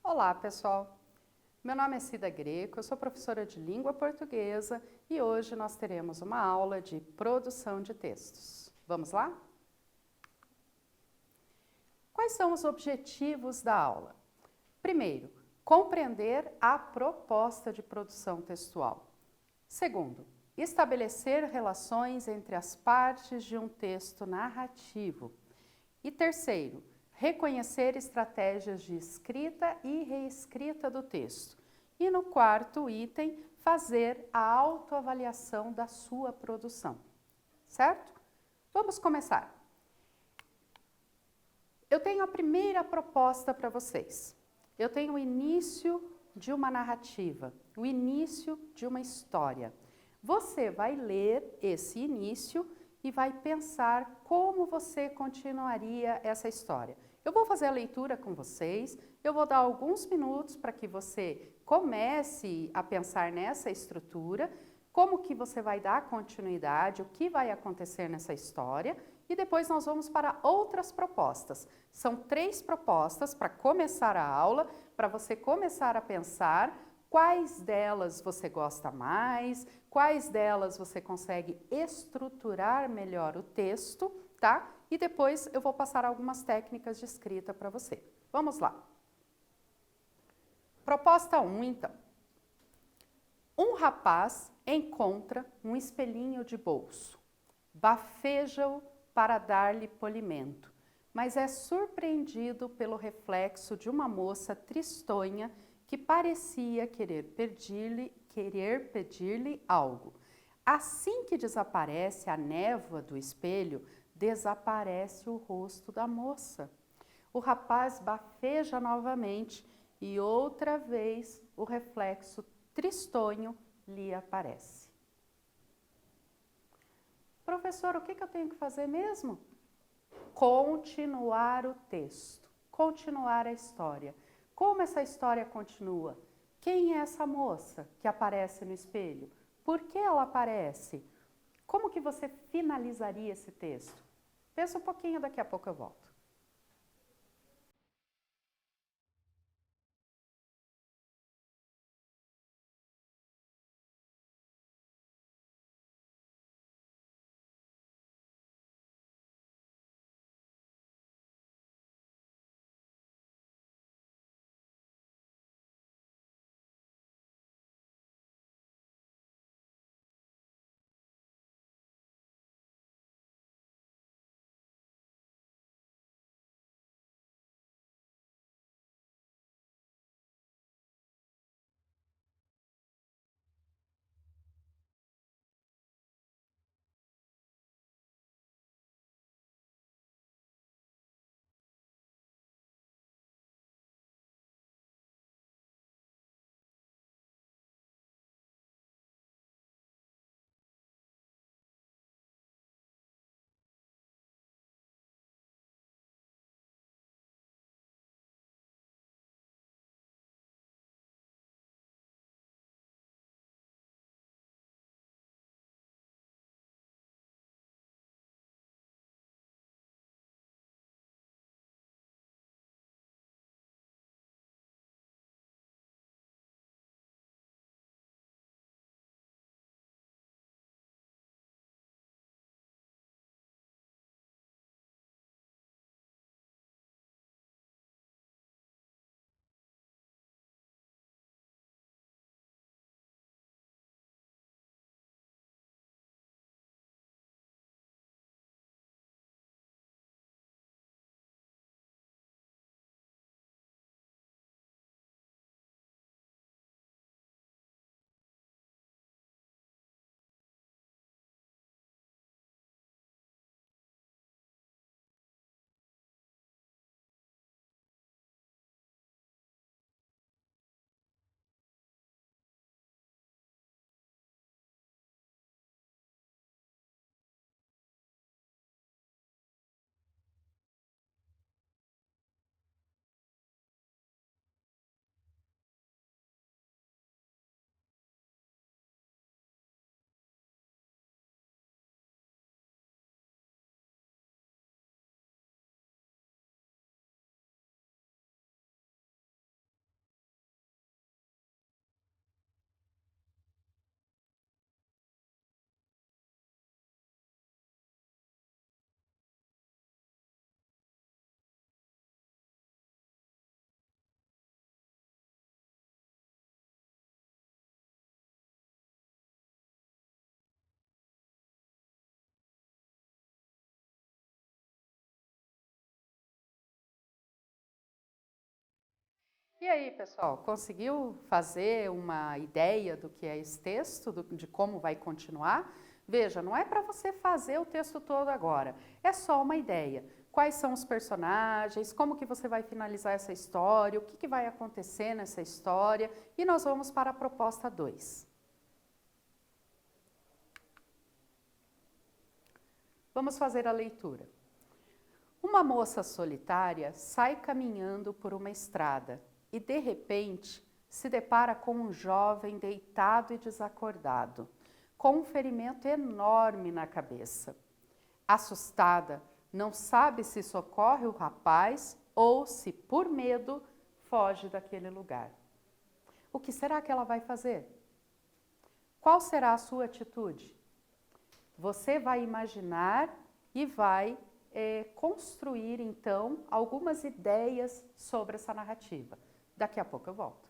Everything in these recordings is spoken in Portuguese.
Olá, pessoal! Meu nome é Cida Greco, eu sou professora de língua portuguesa e hoje nós teremos uma aula de produção de textos. Vamos lá? Quais são os objetivos da aula? Primeiro, compreender a proposta de produção textual. Segundo, estabelecer relações entre as partes de um texto narrativo. E terceiro, reconhecer estratégias de escrita e reescrita do texto. E no quarto item, fazer a autoavaliação da sua produção. Certo? Vamos começar. Eu tenho a primeira proposta para vocês. Eu tenho o início de uma narrativa, o início de uma história. Você vai ler esse início e vai pensar como você continuaria essa história. Eu vou fazer a leitura com vocês, eu vou dar alguns minutos para que você comece a pensar nessa estrutura, como que você vai dar continuidade, o que vai acontecer nessa história, e depois nós vamos para outras propostas. São 3 propostas para começar a aula, para você começar a pensar quais delas você gosta mais, quais delas você consegue estruturar melhor o texto, tá? E depois eu vou passar algumas técnicas de escrita para você. Vamos lá. Proposta 1, então. Um rapaz encontra um espelhinho de bolso. Bafeja-o para dar-lhe polimento, mas é surpreendido pelo reflexo de uma moça tristonha que parecia querer pedir-lhe algo. Assim que desaparece a névoa do espelho, desaparece o rosto da moça. O rapaz bafeja novamente e outra vez o reflexo tristonho lhe aparece. Professor, o que eu tenho que fazer mesmo? Continuar o texto, continuar a história. Como essa história continua? Quem é essa moça que aparece no espelho? Por que ela aparece? Como que você finalizaria esse texto? Pensa um pouquinho, daqui a pouco eu volto. E aí, pessoal, conseguiu fazer uma ideia do que é esse texto, de como vai continuar? Veja, não é para você fazer o texto todo agora, é só uma ideia. Quais são os personagens, como que você vai finalizar essa história, o que que vai acontecer nessa história, e nós vamos para a proposta 2. Vamos fazer a leitura. Uma moça solitária sai caminhando por uma estrada e, de repente, se depara com um jovem deitado e desacordado, com um ferimento enorme na cabeça. Assustada, não sabe se socorre o rapaz ou se, por medo, foge daquele lugar. O que será que ela vai fazer? Qual será a sua atitude? Você vai imaginar e vai construir, então, algumas ideias sobre essa narrativa. Daqui a pouco eu volto.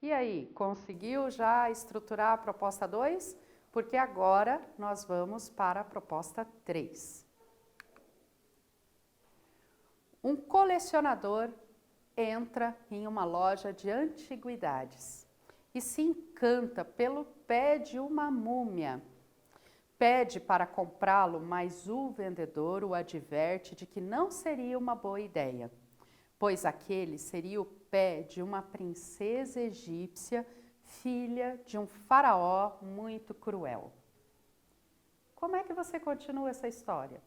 E aí, conseguiu já estruturar a proposta 2? Porque agora nós vamos para a proposta 3. Um colecionador entra em uma loja de antiguidades e se encanta pelo pé de uma múmia. Pede para comprá-lo, mas o vendedor o adverte de que não seria uma boa ideia, pois aquele seria o pé de uma princesa egípcia, filha de um faraó muito cruel. Como é que você continua essa história?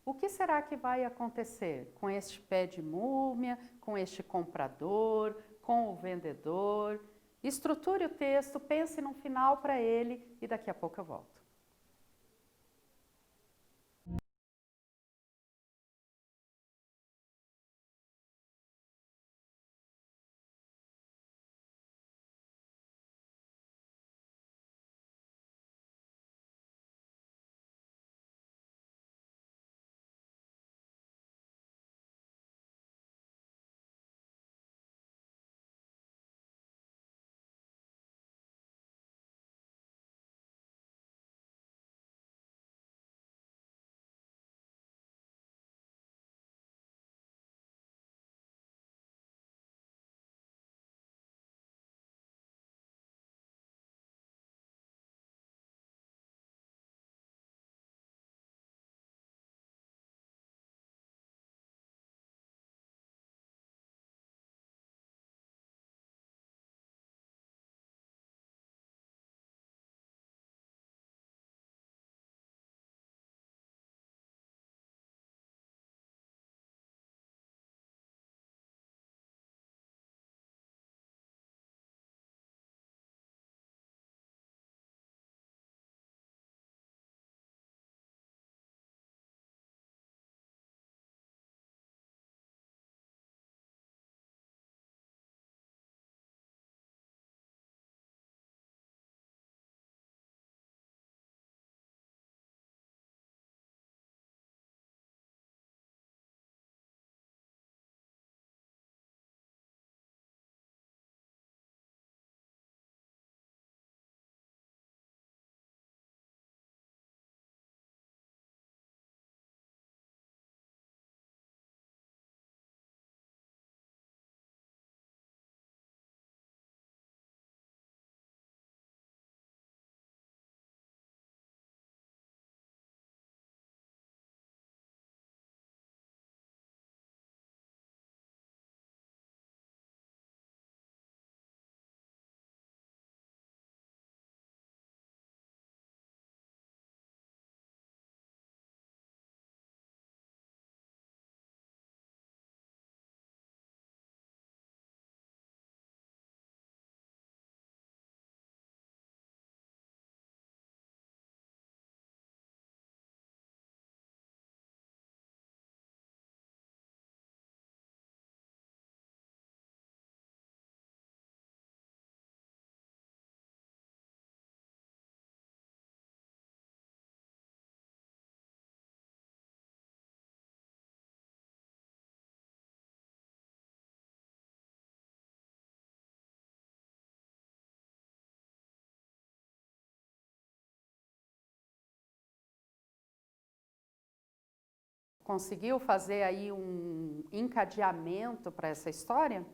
O que será que vai acontecer com este pé de múmia, com este comprador, com o vendedor? Estruture o texto, pense num final para ele e daqui a pouco eu volto. Conseguiu fazer aí um encadeamento para essa história?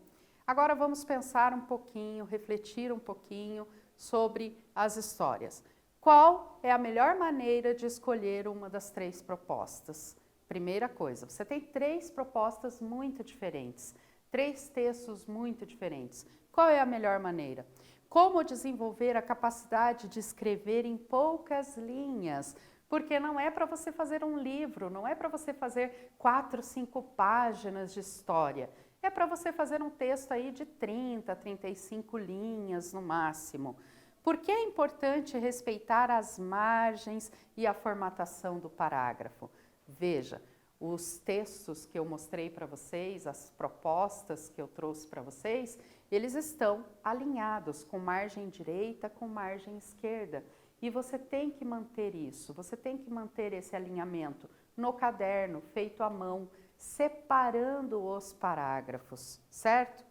Agora vamos pensar um pouquinho, refletir um pouquinho sobre as histórias. Qual é a melhor maneira de escolher uma das três propostas? Primeira coisa, você tem três propostas muito diferentes, três textos muito diferentes. Qual é a melhor maneira? Como desenvolver a capacidade de escrever em poucas linhas? Porque não é para você fazer um livro, não é para você fazer 4, 5 páginas de história. É para você fazer um texto aí de 30, 35 linhas no máximo. Por que é importante respeitar as margens e a formatação do parágrafo? Veja, os textos que eu mostrei para vocês, as propostas que eu trouxe para vocês, eles estão alinhados com margem direita, com margem esquerda. E você tem que manter isso, você tem que manter esse alinhamento no caderno, feito à mão, separando os parágrafos, certo?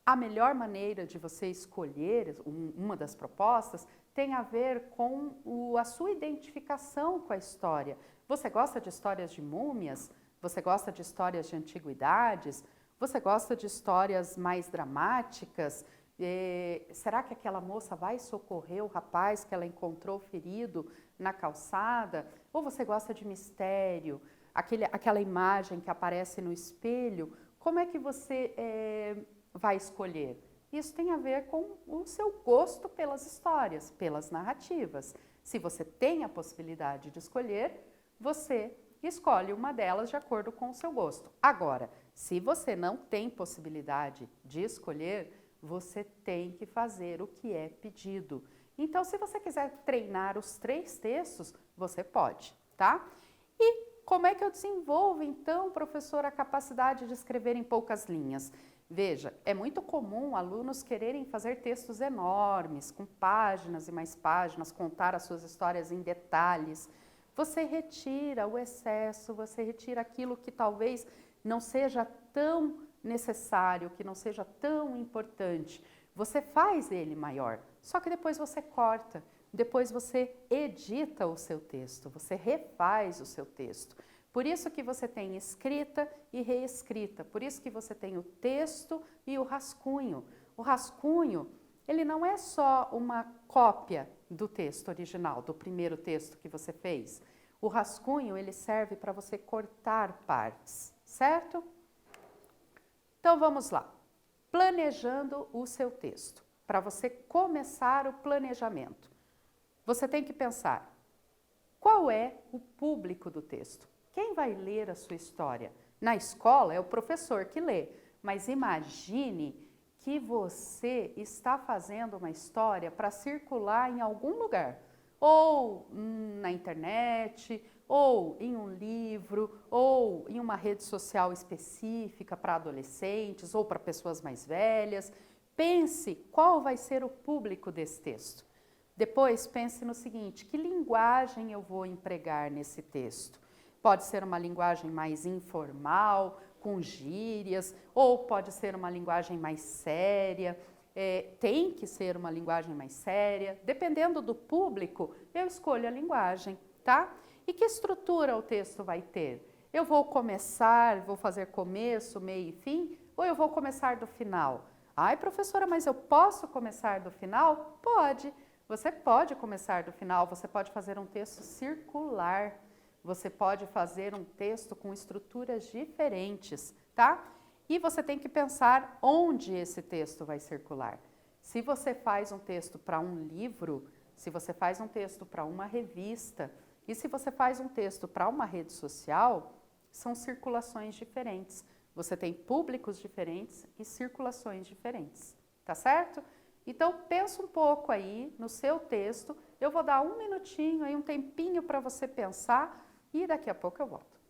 A melhor maneira de você escolher uma das propostas tem a ver com a sua identificação com a história. Você gosta de histórias de múmias? Você gosta de histórias de antiguidades? Você gosta de histórias mais dramáticas? Será que aquela moça vai socorrer o rapaz que ela encontrou ferido na calçada? Ou você gosta de mistério? Aquela imagem que aparece no espelho? Como é que você vai escolher? Isso tem a ver com o seu gosto pelas histórias, pelas narrativas. Se você tem a possibilidade de escolher, você escolhe uma delas de acordo com o seu gosto. Agora, se você não tem possibilidade de escolher, você tem que fazer o que é pedido. Então, se você quiser treinar os três textos, você pode, tá? E como é que eu desenvolvo, então, professor, a capacidade de escrever em poucas linhas? Veja, é muito comum alunos quererem fazer textos enormes, com páginas e mais páginas, contar as suas histórias em detalhes. Você retira o excesso, você retira aquilo que talvez não seja tão necessário, que não seja tão importante. Você faz ele maior, só que depois você corta, depois você edita o seu texto, você refaz o seu texto. Por isso que você tem escrita e reescrita, por isso que você tem o texto e o rascunho. O rascunho, ele não é só uma cópia do texto original, do primeiro texto que você fez. O rascunho, ele serve para você cortar partes, certo? Então vamos lá. Planejando o seu texto. Para você começar o planejamento, você tem que pensar: qual é o público do texto? Quem vai ler a sua história? Na escola é o professor que lê, mas imagine que você está fazendo uma história para circular em algum lugar, ou na internet, ou em um livro, ou em uma rede social específica para adolescentes ou para pessoas mais velhas. Pense qual vai ser o público desse texto. Depois pense no seguinte: que linguagem eu vou empregar nesse texto? Pode ser uma linguagem mais informal, com gírias, ou pode ser uma linguagem mais séria. Tem que ser uma linguagem mais séria. Dependendo do público, eu escolho a linguagem, tá? E que estrutura o texto vai ter? Eu vou começar, vou fazer começo, meio e fim, ou eu vou começar do final? Ai, professora, mas eu posso começar do final? Pode. Você pode começar do final, você pode fazer um texto circular, você pode fazer um texto com estruturas diferentes, tá? E você tem que pensar onde esse texto vai circular. Se você faz um texto para um livro, se você faz um texto para uma revista, e se você faz um texto para uma rede social, são circulações diferentes. Você tem públicos diferentes e circulações diferentes, tá certo? Então, pensa um pouco aí no seu texto. Eu vou dar um minutinho aí, um tempinho para você pensar e daqui a pouco eu volto.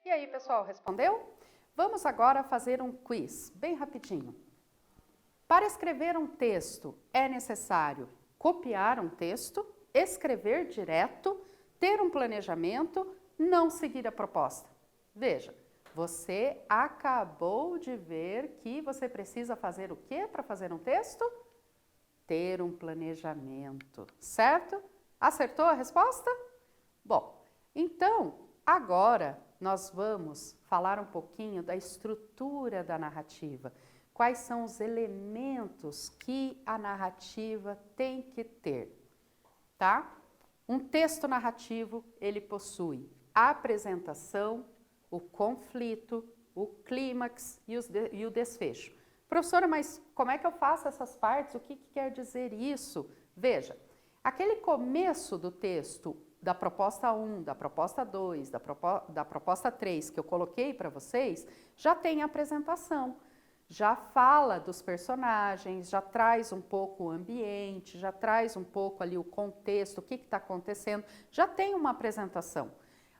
E aí, pessoal, respondeu? Vamos agora fazer um quiz, bem rapidinho. Para escrever um texto, é necessário copiar um texto, escrever direto, ter um planejamento, não seguir a proposta. Veja, você acabou de ver que você precisa fazer o quê para fazer um texto? Ter um planejamento, certo? Acertou a resposta? Bom, então, agora nós vamos falar um pouquinho da estrutura da narrativa. Quais são os elementos que a narrativa tem que ter, tá? Um texto narrativo, ele possui a apresentação, o conflito, o clímax e o desfecho. Professora, mas como é que eu faço essas partes? O que quer dizer isso? Veja, aquele começo do texto, da proposta 1, da proposta 2, da proposta 3 que eu coloquei para vocês, já tem a apresentação, já fala dos personagens, já traz um pouco o ambiente, já traz um pouco ali o contexto, o que está acontecendo, já tem uma apresentação.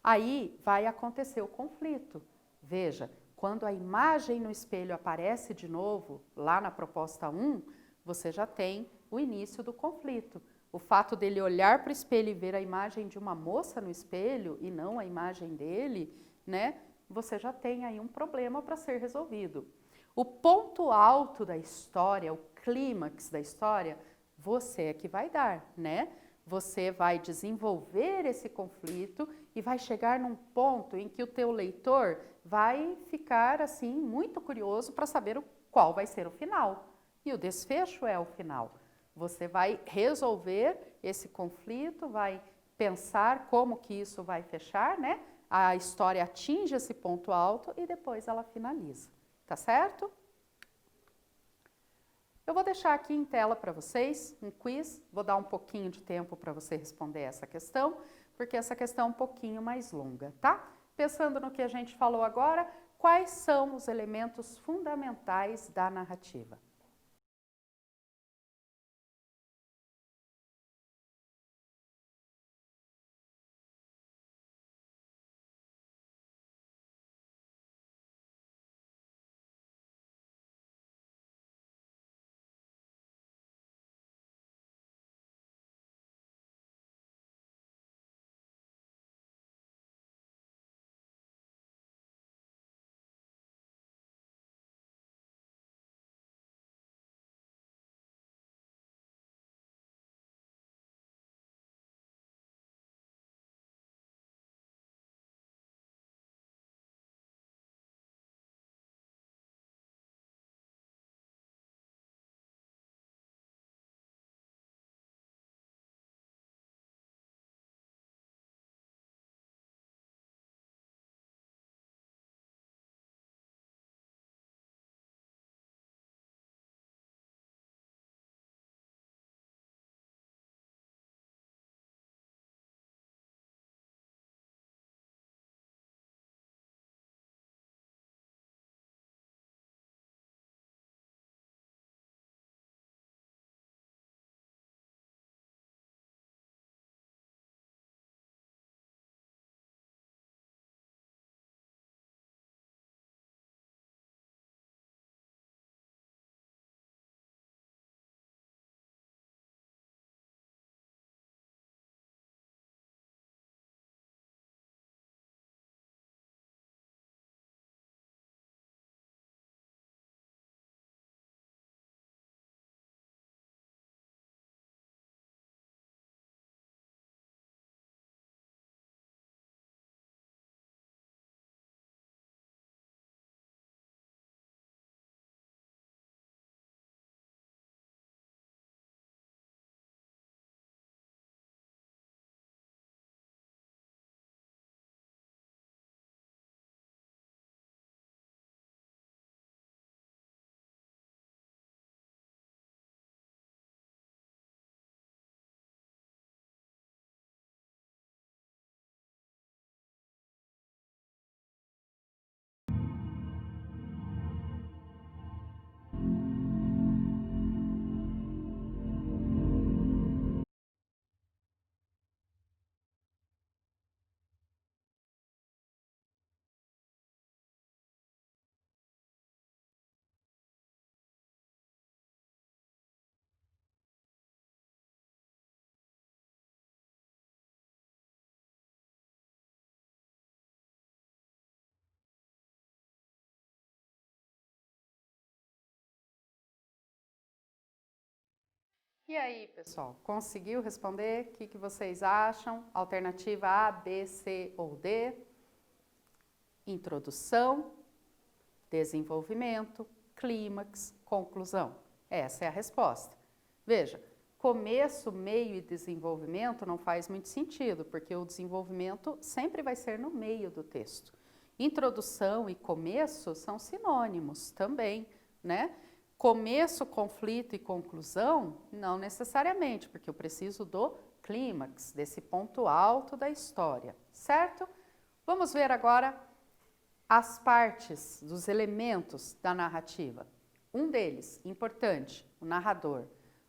Aí vai acontecer o conflito. Veja, quando a imagem no espelho aparece de novo, lá na proposta 1, você já tem o início do conflito. O fato dele olhar para o espelho e ver a imagem de uma moça no espelho e não a imagem dele, né? Você já tem aí um problema para ser resolvido. O ponto alto da história, o clímax da história, você é que vai dar, né? Você vai desenvolver esse conflito e vai chegar num ponto em que o teu leitor vai ficar assim muito curioso para saber qual vai ser o final. E o desfecho é o final. Você vai resolver esse conflito, vai pensar como que isso vai fechar, né? A história atinge esse ponto alto e depois ela finaliza. Tá certo? Eu vou deixar aqui em tela para vocês um quiz, vou dar um pouquinho de tempo para você responder essa questão, porque essa questão é um pouquinho mais longa, tá? Pensando no que a gente falou agora, quais são os elementos fundamentais da narrativa? E aí, pessoal, conseguiu responder? O que vocês acham? Alternativa A, B, C ou D? Introdução, desenvolvimento, clímax, conclusão. Essa é a resposta. Veja, começo, meio e desenvolvimento não faz muito sentido, porque o desenvolvimento sempre vai ser no meio do texto. Introdução e começo são sinônimos também, né? Começo, conflito e conclusão, não necessariamente, porque eu preciso do clímax, desse ponto alto da história, certo? Vamos ver agora as partes dos elementos da narrativa. Um deles, importante, o narrador.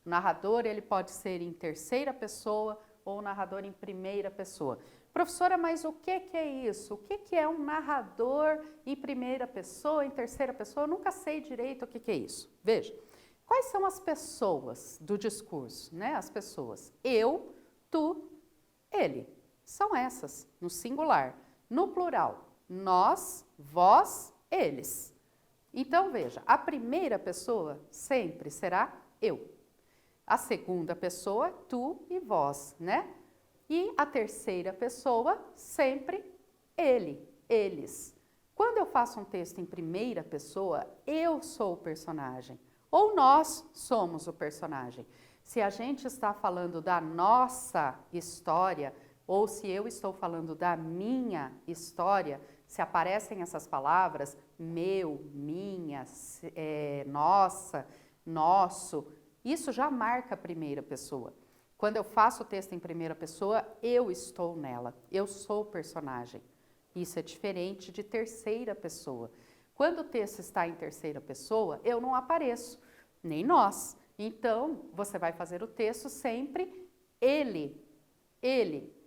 O narrador, ele pode ser em terceira pessoa ou o narrador em primeira pessoa. Professora, mas o que é isso? O que é um narrador em primeira pessoa, em terceira pessoa? Eu nunca sei direito o que é isso. Veja, quais são as pessoas do discurso, né? As pessoas, eu, tu, ele. São essas, no singular. No plural, nós, vós, eles. Então, veja, a primeira pessoa sempre será eu. A segunda pessoa, tu e vós, né? E a terceira pessoa, sempre ele, eles. Quando eu faço um texto em primeira pessoa, eu sou o personagem, ou nós somos o personagem. Se a gente está falando da nossa história, ou se eu estou falando da minha história, se aparecem essas palavras, meu, minha, nossa, nosso, isso já marca a primeira pessoa. Quando eu faço o texto em primeira pessoa, eu estou nela, eu sou o personagem. Isso é diferente de terceira pessoa. Quando o texto está em terceira pessoa, eu não apareço, nem nós. Então, você vai fazer o texto sempre ele,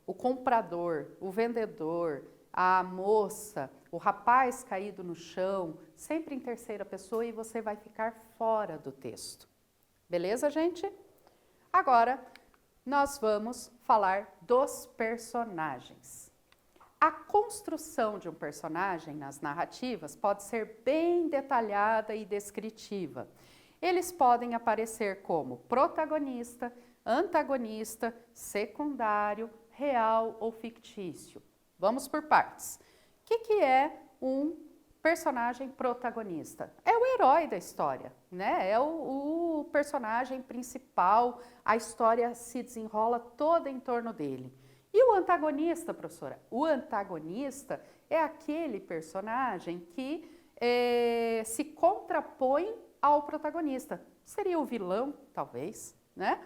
o comprador, o vendedor, a moça, o rapaz caído no chão, sempre em terceira pessoa e você vai ficar fora do texto. Beleza, gente? Agora, nós vamos falar dos personagens. A construção de um personagem nas narrativas pode ser bem detalhada e descritiva. Eles podem aparecer como protagonista, antagonista, secundário, real ou fictício. Vamos por partes. O que é um personagem protagonista? É o herói da história, né? É o personagem principal, a história se desenrola toda em torno dele. E o antagonista, professora? O antagonista é aquele personagem que se contrapõe ao protagonista. Seria o vilão, talvez, né?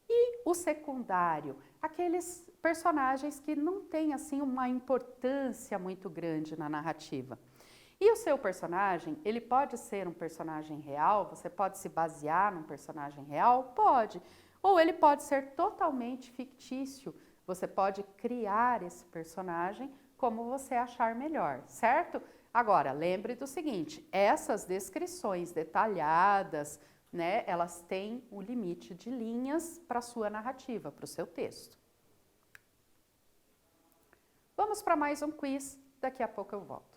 E o secundário, aqueles personagens que não têm assim uma importância muito grande na narrativa. E o seu personagem, ele pode ser um personagem real, você pode se basear num personagem real? Pode. Ou ele pode ser totalmente fictício, você pode criar esse personagem como você achar melhor, certo? Agora, lembre do seguinte, essas descrições detalhadas, né, elas têm o limite de linhas para a sua narrativa, para o seu texto. Vamos para mais um quiz, daqui a pouco eu volto.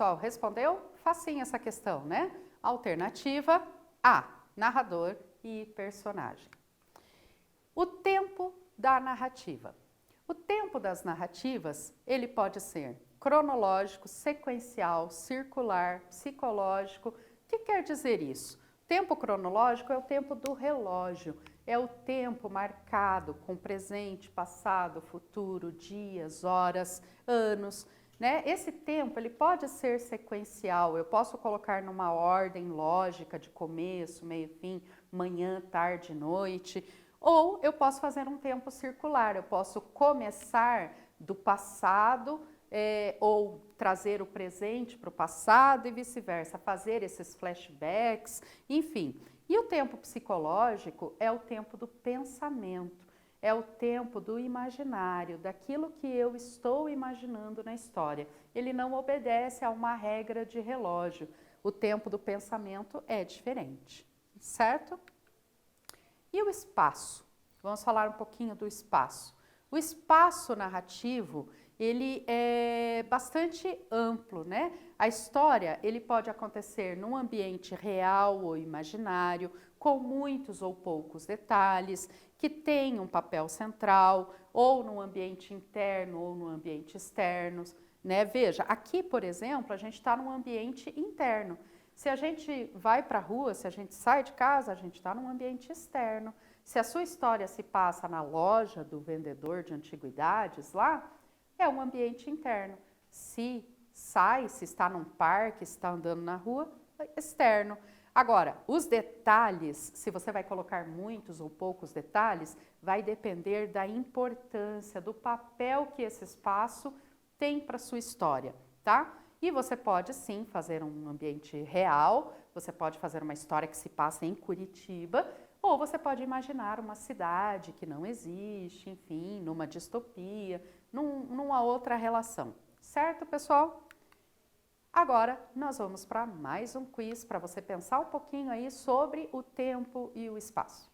Tó, respondeu? Facinho essa questão, né? Alternativa A, narrador e personagem. O tempo da narrativa. O tempo das narrativas, ele pode ser cronológico, sequencial, circular, psicológico. O que quer dizer isso? Tempo cronológico é o tempo do relógio, é o tempo marcado com presente, passado, futuro, dias, horas, anos, né? Esse tempo ele pode ser sequencial, eu posso colocar numa ordem lógica de começo, meio, fim, manhã, tarde, noite, ou eu posso fazer um tempo circular, eu posso começar do passado ou trazer o presente para o passado e vice-versa, fazer esses flashbacks, enfim. E o tempo psicológico é o tempo do pensamento, é o tempo do imaginário, daquilo que eu estou imaginando na história. Ele não obedece a uma regra de relógio. O tempo do pensamento é diferente, certo? E o espaço? Vamos falar um pouquinho do espaço. O espaço narrativo, ele é bastante amplo, né? A história, ele pode acontecer num ambiente real ou imaginário, com muitos ou poucos detalhes, que tem um papel central, ou no ambiente interno ou no ambiente externo, né? Veja, aqui, por exemplo, a gente está num ambiente interno. Se a gente vai para a rua, se a gente sai de casa, a gente está num ambiente externo. Se a sua história se passa na loja do vendedor de antiguidades lá, é um ambiente interno. Se sai, se está num parque, se está andando na rua, é externo. Agora, os detalhes, se você vai colocar muitos ou poucos detalhes, vai depender da importância, do papel que esse espaço tem para a sua história, tá? E você pode sim fazer um ambiente real, você pode fazer uma história que se passa em Curitiba, ou você pode imaginar uma cidade que não existe, enfim, numa distopia, numa outra relação. Certo, pessoal? Agora, nós vamos para mais um quiz para você pensar um pouquinho aí sobre o tempo e o espaço.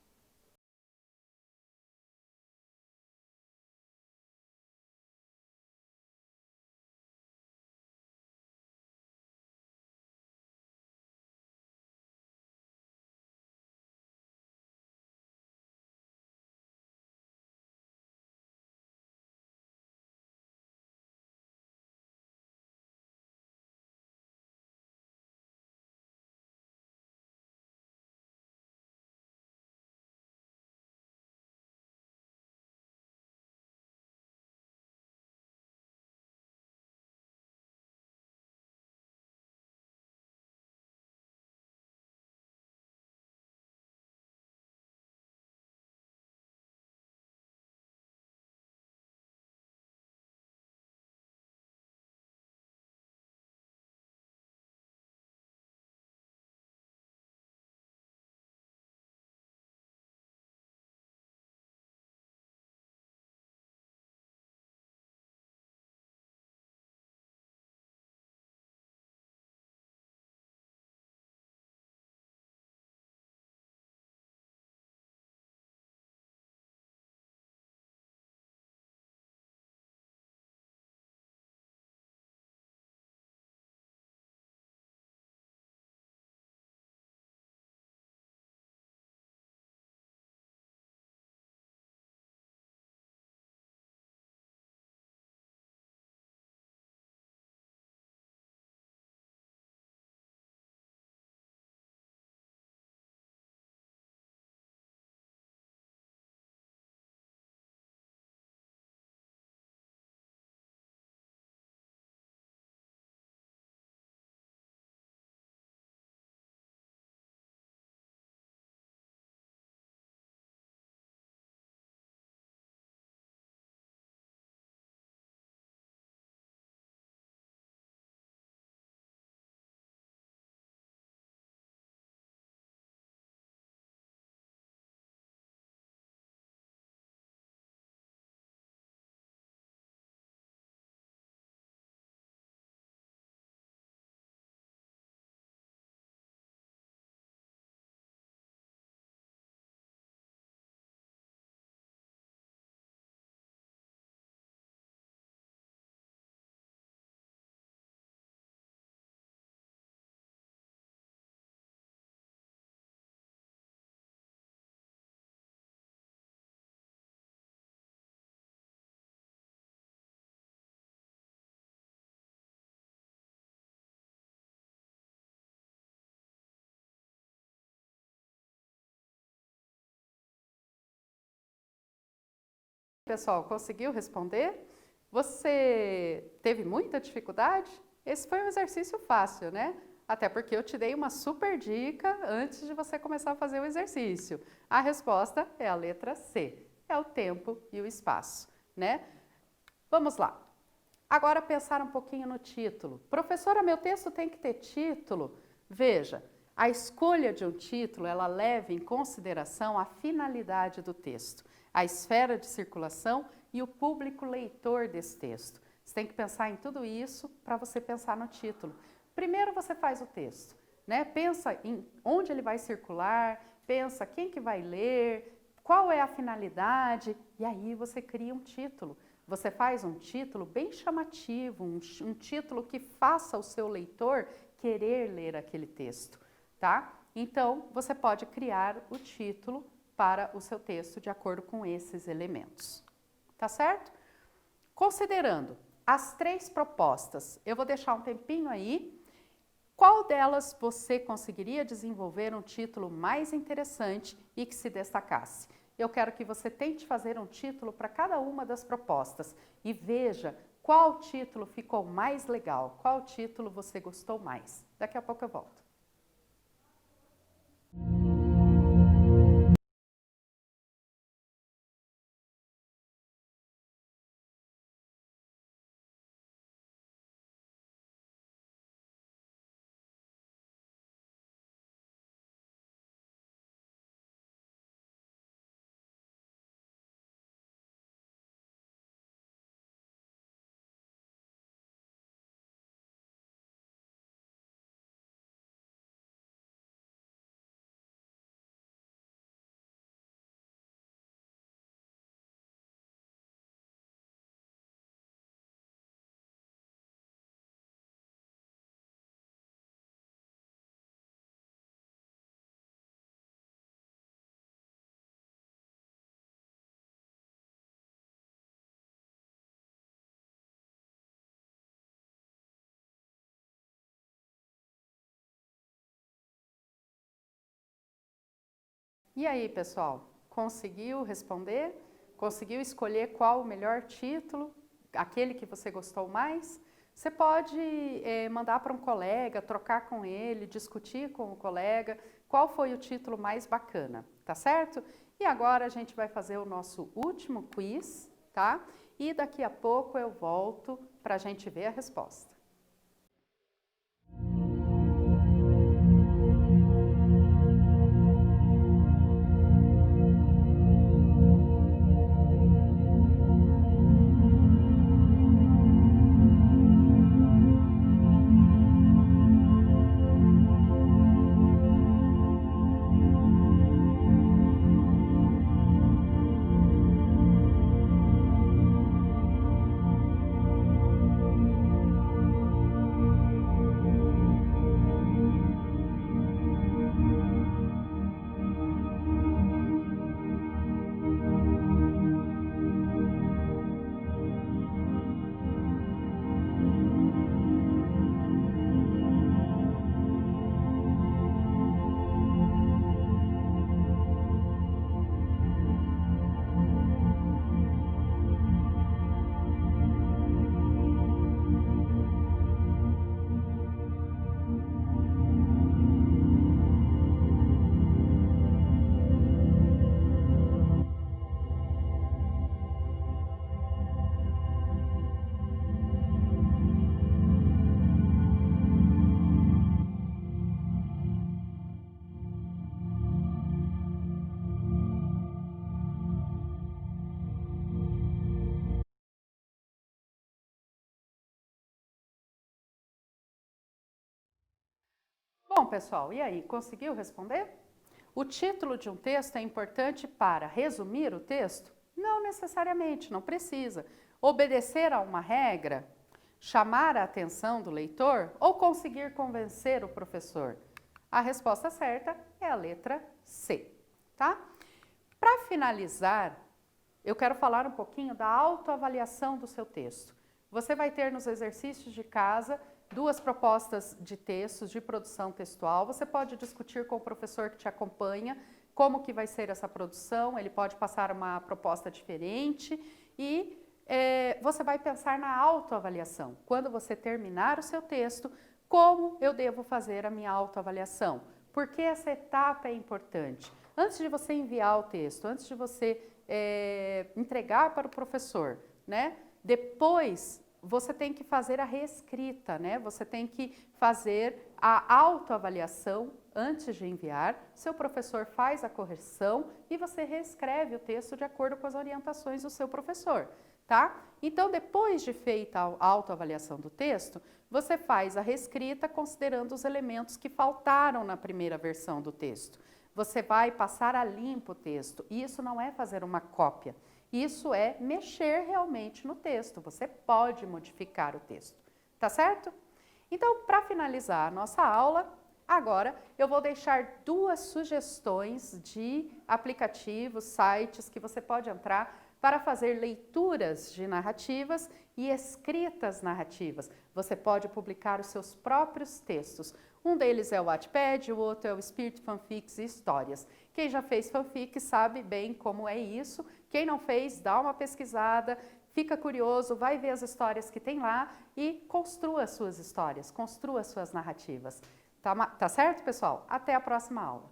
Pessoal, conseguiu responder? Você teve muita dificuldade? Esse foi um exercício fácil, né? Até porque eu te dei uma super dica antes de você começar a fazer o exercício. A resposta é a letra C, é o tempo e o espaço, né? Vamos lá. Agora pensar um pouquinho no título. Professora, meu texto tem que ter título? Veja, a escolha de um título, ela leva em consideração a finalidade do texto, a esfera de circulação e o público leitor desse texto. Você tem que pensar em tudo isso para você pensar no título. Primeiro você faz o texto, né? Pensa em onde ele vai circular, pensa quem que vai ler, qual é a finalidade, e aí você cria um título. Você faz um título bem chamativo, um título que faça o seu leitor querer ler aquele texto, tá? Então, você pode criar o título para o seu texto de acordo com esses elementos, tá certo? Considerando as 3 propostas, eu vou deixar um tempinho aí. Qual delas você conseguiria desenvolver um título mais interessante e que se destacasse? Eu quero que você tente fazer um título para cada uma das propostas e veja qual título ficou mais legal, qual título você gostou mais. Daqui a pouco eu volto. E aí, pessoal, conseguiu responder? Conseguiu escolher qual o melhor título? Aquele que você gostou mais? Você pode mandar para um colega, trocar com ele, discutir com o colega qual foi o título mais bacana, tá certo? E agora a gente vai fazer o nosso último quiz, tá? E daqui a pouco eu volto para a gente ver a resposta. Bom, pessoal, e aí, conseguiu responder? O título de um texto é importante para resumir o texto? Não necessariamente, não precisa. Obedecer a uma regra, chamar a atenção do leitor ou conseguir convencer o professor? A resposta certa é a letra C, tá? Para finalizar, eu quero falar um pouquinho da autoavaliação do seu texto. Você vai ter nos exercícios de casa 2 propostas de textos de produção textual. Você pode discutir com o professor que te acompanha como que vai ser essa produção, ele pode passar uma proposta diferente e você vai pensar na autoavaliação. Quando você terminar o seu texto, como eu devo fazer a minha autoavaliação? Por que essa etapa é importante? Antes de você enviar o texto, antes de você entregar para o professor, né? Depois você tem que fazer a reescrita, né? Você tem que fazer a autoavaliação antes de enviar, seu professor faz a correção e você reescreve o texto de acordo com as orientações do seu professor, tá? Então, depois de feita a autoavaliação do texto, você faz a reescrita considerando os elementos que faltaram na primeira versão do texto. Você vai passar a limpo o texto, e isso não é fazer uma cópia, isso é mexer realmente no texto, você pode modificar o texto, tá certo? Então, para finalizar a nossa aula, agora eu vou deixar 2 sugestões de aplicativos, sites que você pode entrar para fazer leituras de narrativas e escritas narrativas. Você pode publicar os seus próprios textos. Um deles é o Wattpad, o outro é o Spirit Fanfics e Histórias. Quem já fez fanfic sabe bem como é isso. Quem não fez, dá uma pesquisada, fica curioso, vai ver as histórias que tem lá e construa as suas histórias, construa as suas narrativas. Tá certo, pessoal? Até a próxima aula.